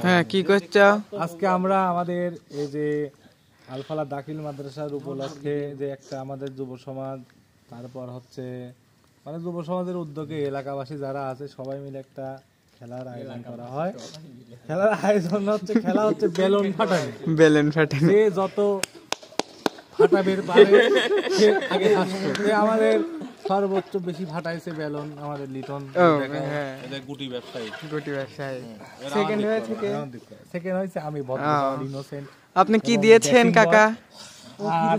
হ্যাঁ, কি করছো? আজকে আমরা আমাদের এই যে আলফালা দাখিল মাদ্রাসার উপলক্ষে যে একটা আমাদের যুব সমাজ, তারপর হচ্ছে মানে যুব সমাজের উদ্যোগে এলাকাবাসী যারা আছে সবাই মিলে একটা খেলার আয়োজন করা হয়। খেলার আয়োজন হচ্ছে খেলা হচ্ছে বেলুন ফাটানো। বেলুন ফাটানো, যে যত ফাটাবের পারে সে আগে ফাটাবে। আমাদের সর্বোচ্চ বেশি ফাটাইছে বেলুন আমাদের লিটন, গুটি ব্যবসায়ী। সেকেন্ড হয়েছে আমি, ইনোসেন্ট। আপনি কি দিয়েছেন কাকা? আর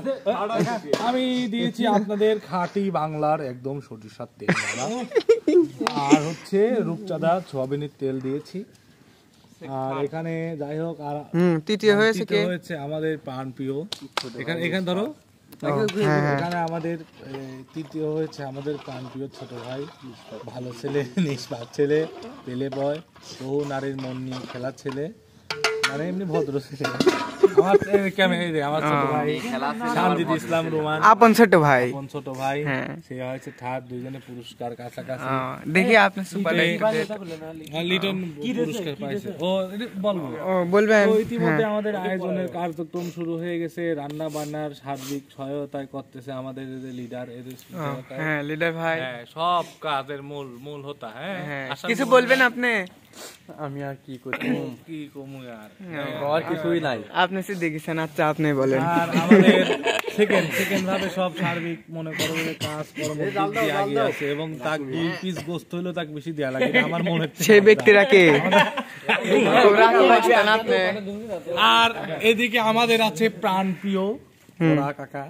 আমি দিয়েছি আপনাদের খাঁটি বাংলার একদম সরিষার তেল, আর হচ্ছে রূপচাঁদা সোয়াবিনের তেল দিয়েছি। আর এখানে যাই হোক, আর তৃতীয় হয়েছে কে? হয়েছে আমাদের প্রাণপ্রিয়, এখানে ধরো, এখানে আমাদের তৃতীয় হয়েছে আমাদের প্রাণপ্রিয় ছোট ভাই, ভালো ছেলে, নিষ্পাপ ছেলে, পেলে বয়, বহু নারীর মন নিয়ে খেলার ছেলে, মানে এমনি ভদ্র ছেলে। আমার ছোট ভাই শান্তিদ ইসলাম রোমান, আপন ছোট ভাই, ছোট ভাই, সে হয়েছে থার্ড, দুইজনে পুরস্কার কাছাকাছি। দেখি আপনি সুপার লিটন পুরস্কার পাইছে। বলবেন। ইতিমধ্যে আমাদের আয়োজনের কার্যক্রম শুরু হয়ে গেছে। রান্না বান্নার সার্বিক সহায়তায় করতেছে আমাদের লিডার, লিডার ভাই, সব কাজের মূল হতা। কিছু বলবেন আপনি? আমি আর কি করব, কি কমু আর কিছুই নাই। আপনি সে দেখেছেন, আচ্ছা আপনি বলেন। আর আমাদের সেকেন্ড ভাবে সব সার্বিক মনে করো যে কাজ কর্ম আগে আছে, এবং তাক 2 পিস গোস্ত হলো তাক বেশি দেয়া লাগে আমার মনে হচ্ছে। সেই ব্যক্তিরা কে? আর এদিকে আমাদের আছে প্রাণপ্রিয় কোড়া কাকা।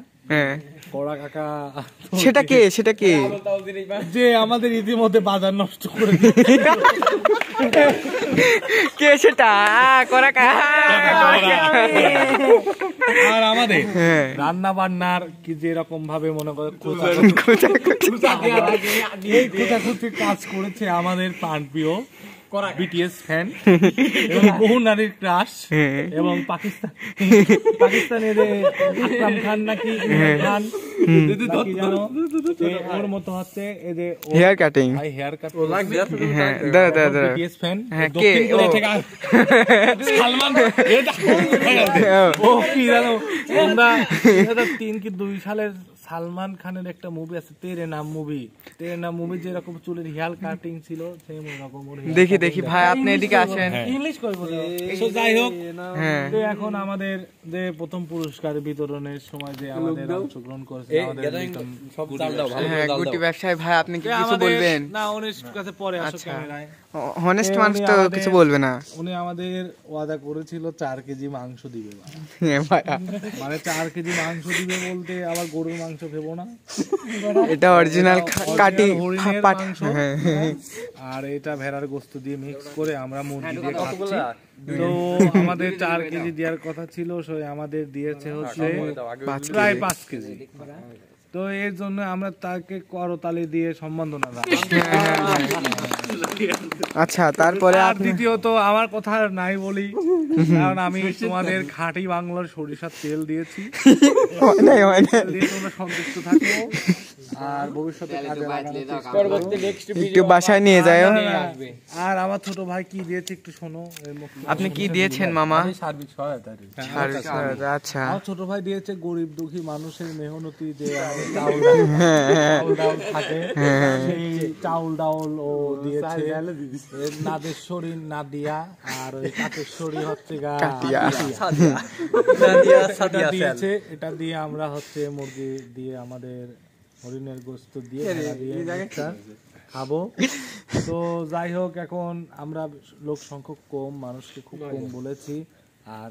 কোড়া কাকা সেটা কে? যে আমাদের ইতিমধ্যে বাজার নষ্ট করে কে সেটা? কোড়া কাকা। আর আমাদের রান্না বান্নার কি যেরকম ভাবে মনে করে খোঁচাখুচির কাজ করেছে আমাদের প্রাণপ্রিয় বিটিএস ফ্যান এবং বহু নারীর ক্রাশ, এবং পাকিস্তানের আকরাম খান নাকি খান, ওর মতো হচ্ছে এই যে hair cutting, hair cut BTS fan কে? সালমান। ও কি জানো, আমরা 2003 কি 2 সালের সালমান খানের একটা মুভি আছে তেরে নাম মুভি যেরকম চুলের হেয়ার কাটিং ছিল সেম ওরকম। দেখি ভাই, আপনি এদিকে আসেন। ইংলিশ কইবো। যাই হোক, এখন আমাদের যে প্রথম পুরস্কার বিতরণের সময় যে আমাদের অংশগ্রহণ করেছে আমাদের গুটি ব্যবসায়ী ভাই, আপনি কি কিছু বলবেন? না, ওনের কাছে পরে আসো ক্যামেরায়। হনেস্ট মানুষ তো কিছু বলবে না। উনি আমাদের ওয়াদা করেছিল 4 কেজি মাংস দিবে, মানে 4 কেজি মাংস দিবে বলতে আবার গরুর মাংস ভেবো না, এটা অরিজিনাল কাটি মাংস, আর এটা ভেড়ার গোশত দিয়ে মিক্স করে আমরা মুরগি দিয়ে খাচ্ছি। তো আমাদের 4 কেজি দেওয়ার কথা ছিল, আমাদের দিয়েছে হচ্ছে প্রায় 5 কেজি। তো এর জন্য আমরা তাকে করতালি দিয়ে সম্মাননা জানাই। আচ্ছা, তারপরে আর দ্বিতীয়ত আমার কথা নাই বলি, কারণ আমি তোমাদের খাঁটি বাংলার সরিষার তেল দিয়েছি। তোমরা সন্তুষ্ট থাকো, আর ভবিষ্যতে একটু বাসায় নিয়ে যায়। আর আমার ছোট ভাই কি দিয়েছে একটু শোনো। আপনি কি দিয়েছেন মামা? সার্বিক সহায়তা। আচ্ছা, আমার ছোট ভাই দিয়েছে গরিব দুঃখী মানুষের মেহনতি যে চাউল ডাউল থাকে, সেই চাউল ডাউল ও দিয়েছে নাদেশ্বরী নাদিয়া, আর ওই কাকেশ্বরী হচ্ছে দিয়েছে। এটা দিয়ে আমরা হচ্ছে মুরগি দিয়ে আমাদের হরিণের গোশত দিয়ে খাবো। তো যাই হোক, এখন আমরা লোক সংখ্যক কম, মানুষকে খুব কম বলেছি, আর